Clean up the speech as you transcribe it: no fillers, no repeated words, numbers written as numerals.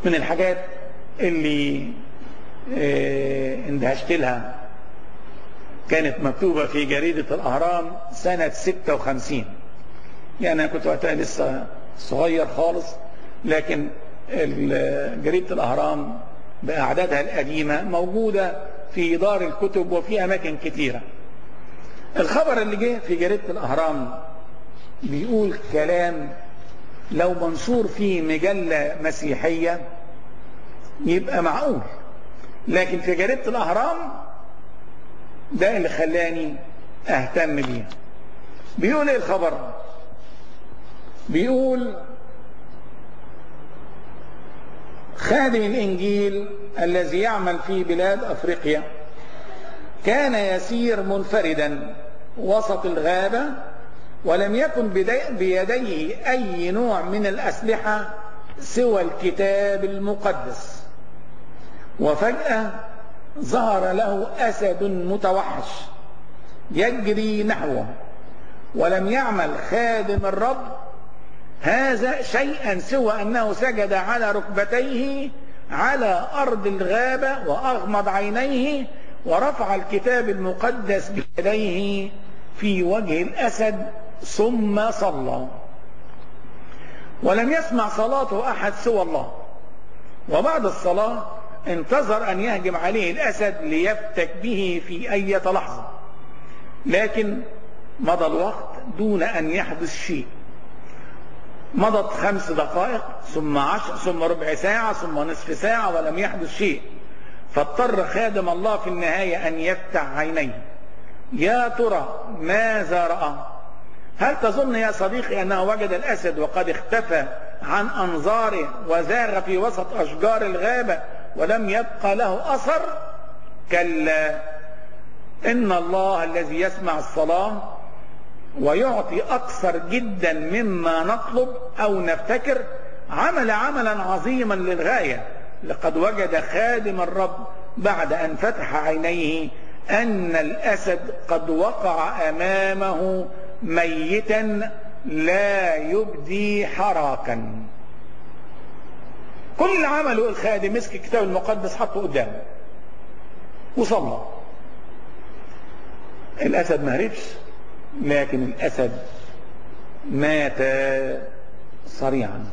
من الحاجات اللي اندهشت لها كانت مكتوبة في جريدة الأهرام سنة 56. يعني أنا كنت وقتها لسه صغير خالص، لكن جريدة الأهرام بأعدادها القديمة موجودة في دار الكتب وفي أماكن كثيرة. الخبر اللي جه في جريدة الأهرام بيقول كلام لو منشور في مجلة مسيحية يبقى معقول، لكن في جريدة الأهرام ده اللي خلاني أهتم بيه. بيقول إيه الخبر؟ بيقول خادم الإنجيل الذي يعمل في بلاد أفريقيا كان يسير منفردا وسط الغابة ولم يكن بيديه أي نوع من الأسلحة سوى الكتاب المقدس، وفجأة ظهر له أسد متوحش يجري نحوه، ولم يعمل خادم الرب هذا شيئا سوى أنه سجد على ركبتيه على أرض الغابة وأغمض عينيه ورفع الكتاب المقدس بيديه في وجه الأسد ثم صلى، ولم يسمع صلاته أحد سوى الله. وبعد الصلاة انتظر أن يهجم عليه الأسد ليفتك به في أي لحظة، لكن مضى الوقت دون أن يحدث شيء. مضت 5 دقائق ثم 10 ثم ربع ساعة ثم نصف ساعة ولم يحدث شيء، فاضطر خادم الله في النهاية أن يفتح عينيه. يا ترى ماذا رأى؟ هل تظن يا صديقي أنه وجد الأسد وقد اختفى عن أنظاره وزاغ في وسط أشجار الغابة ولم يبقى له أثر؟ كلا، إن الله الذي يسمع الصلاة ويعطي أكثر جدا مما نطلب أو نفتكر عمل عملا عظيما للغاية. لقد وجد خادم الرب بعد أن فتح عينيه أن الأسد قد وقع أمامه ميتا لا يبدي حراكا. كل عمله الخادم مسك الكتاب المقدس حطه قدامه وصلى. الأسد ما هربش، لكن الأسد مات صريعا.